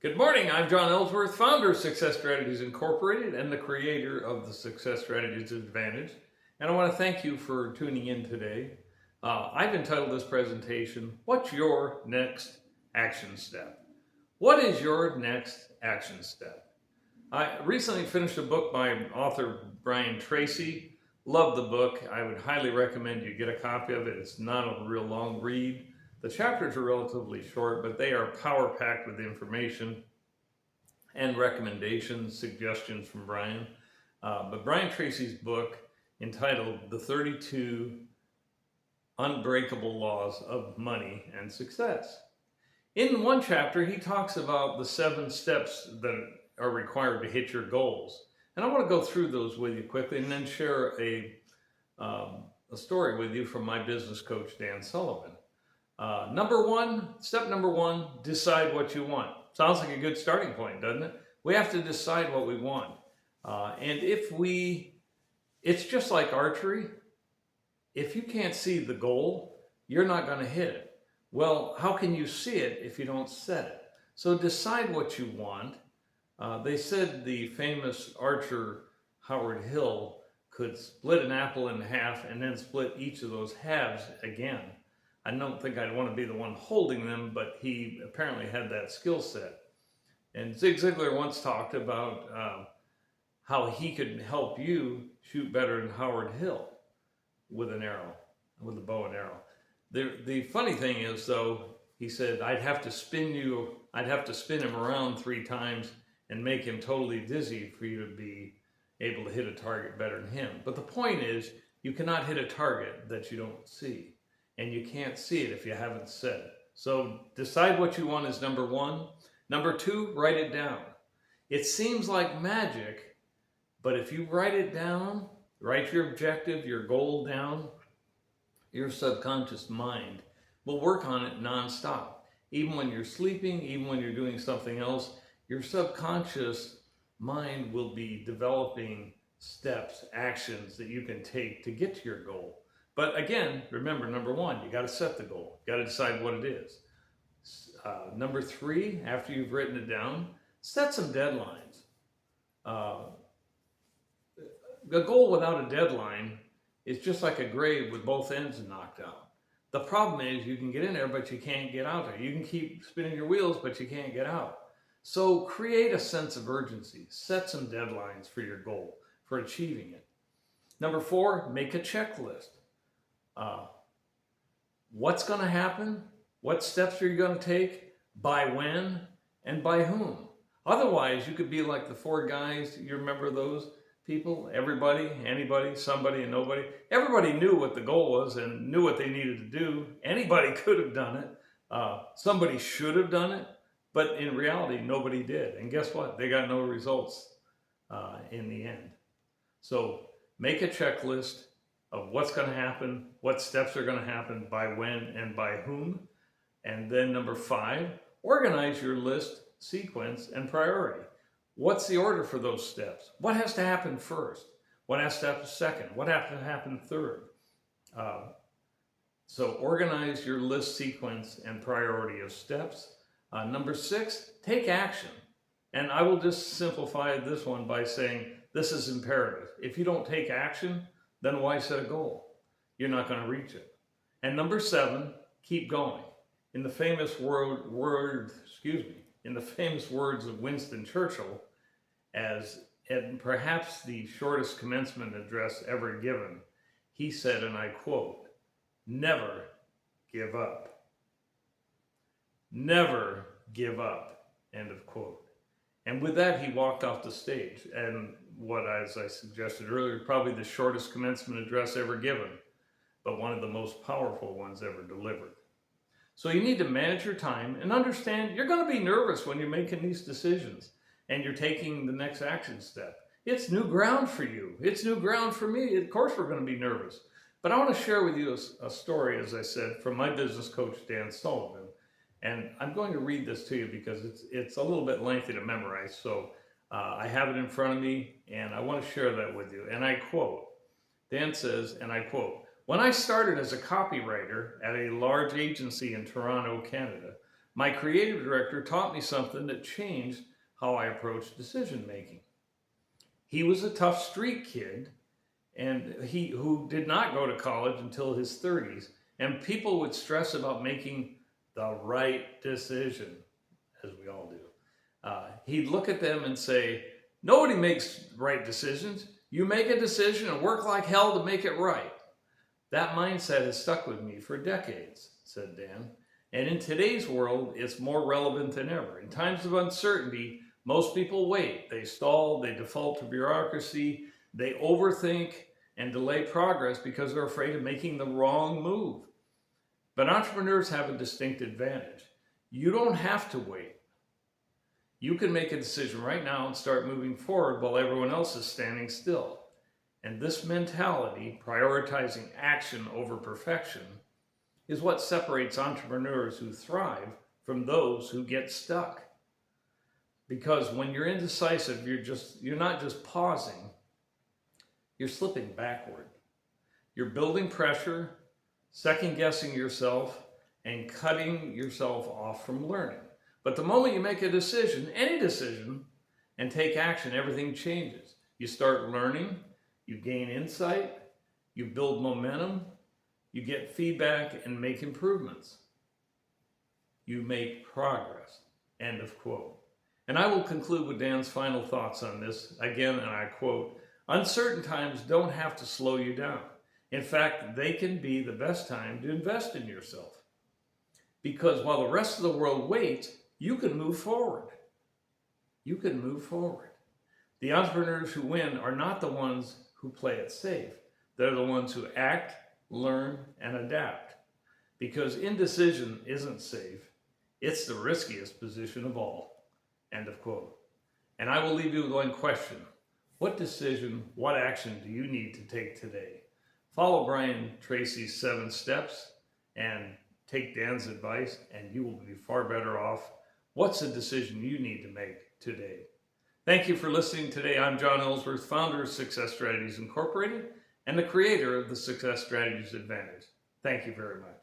Good morning. I'm John Ellsworth, founder of Success Strategies Incorporated and the creator of the Success Strategies Advantage. And I want to thank you for tuning in today. I've entitled this presentation, What's Your Next Action Step? What is your next action step? I recently finished a book by author Brian Tracy. Love the book. I would highly recommend you get a copy of it. It's not a real long read. The chapters are relatively short, but they are power-packed with information and recommendations, suggestions from Brian. But Brian Tracy's book, entitled The 32 Unbreakable Laws of Money and Success. In one chapter, he talks about the 7 steps that are required to hit your goals. And I want to go through those with you quickly and then share a story with you from my business coach, Dan Sullivan. Step number one, decide what you want. Sounds like a good starting point, doesn't it? We have to decide what we want. It's just like archery. If you can't see the goal, you're not going to hit it. Well, how can you see it if you don't set it? So decide what you want. They said the famous archer Howard Hill could split an apple in half and then split each of those halves again. I don't think I'd want to be the one holding them, but he apparently had that skill set. And Zig Ziglar once talked about how he could help you shoot better than Howard Hill with an arrow, with a bow and arrow. The funny thing is, though, he said, I'd have to spin him around 3 times and make him totally dizzy for you to be able to hit a target better than him. But the point is, you cannot hit a target that you don't see. And you can't see it if you haven't said it. So decide what you want is number 1. Number 2, write it down. It seems like magic, but if you write it down, write your objective, your goal down, your subconscious mind will work on it nonstop. Even when you're sleeping, even when you're doing something else, your subconscious mind will be developing steps, actions that you can take to get to your goal. But again, remember, number 1, you got to set the goal. You got to decide what it is. Number 3, after you've written it down, set some deadlines. The goal without a deadline is just like a grave with both ends knocked out. The problem is you can get in there, but you can't get out there. You can keep spinning your wheels, but you can't get out. So create a sense of urgency. Set some deadlines for your goal, for achieving it. Number 4, make a checklist. What's going to happen? What steps are you going to take? By when? And by whom? Otherwise, you could be like the 4 guys. You remember those people? Everybody, anybody, somebody, and nobody. Everybody knew what the goal was and knew what they needed to do. Anybody could have done it. Somebody should have done it. But in reality, nobody did. And guess what? They got no results in the end. So make a checklist of what's going to happen, what steps are going to happen, by when and by whom. And then number 5, organize your list, sequence, and priority. What's the order for those steps? What has to happen first? What has to happen second? What has to happen third? So organize your list, sequence, and priority of steps. Number 6, take action. And I will just simplify this one by saying this is imperative. If you don't take action, then why set a goal? You're not going to reach it. And number 7, keep going. In the famous words of Winston Churchill, and perhaps the shortest commencement address ever given, he said, and I quote, "Never give up. Never give up." End of quote. And with that, he walked off the stage. And what, as I suggested earlier, probably the shortest commencement address ever given, but one of the most powerful ones ever delivered. So you need to manage your time and understand you're going to be nervous when you're making these decisions and you're taking the next action step. It's new ground for you. It's new ground for me. Of course we're going to be nervous. But I want to share with you a story, as I said, from my business coach, Dan Sullivan. And I'm going to read this to you because it's a little bit lengthy to memorize. So I have it in front of me and I want to share that with you. And I quote, Dan says, and I quote, "When I started as a copywriter at a large agency in Toronto, Canada, My creative director taught me something that changed how I approach decision making. He was a tough street kid and he who did not go to college until his 30s, and people would stress about making the right decision, as we all do. He'd look at them and say, nobody makes right decisions. You make a decision and work like hell to make it right. That mindset has stuck with me for decades, said Dan. And in today's world, it's more relevant than ever. In times of uncertainty, most people wait. They stall, they default to bureaucracy, they overthink and delay progress because they're afraid of making the wrong move. But entrepreneurs have a distinct advantage. You don't have to wait. You can make a decision right now and start moving forward while everyone else is standing still. And this mentality, prioritizing action over perfection, is what separates entrepreneurs who thrive from those who get stuck. Because when you're indecisive, you're not just pausing, you're slipping backward. You're building pressure, second guessing yourself, and cutting yourself off from learning. But the moment you make a decision, any decision, and take action, everything changes. You start learning, you gain insight, you build momentum, you get feedback and make improvements. You make progress. End of quote. And I will conclude with Dan's final thoughts on this. Again, and I quote, uncertain times don't have to slow you down. In fact, they can be the best time to invest in yourself. Because while the rest of the world waits, you can move forward. You can move forward. The entrepreneurs who win are not the ones who play it safe. They're the ones who act, learn, and adapt. Because indecision isn't safe. It's the riskiest position of all. End of quote. And I will leave you with one question. What decision, what action do you need to take today? Follow Brian Tracy's 7 steps and take Dan's advice, and you will be far better off. What's the decision you need to make today? Thank you for listening today. I'm John Ellsworth, founder of Success Strategies Incorporated and the creator of the Success Strategies Advantage. Thank you very much.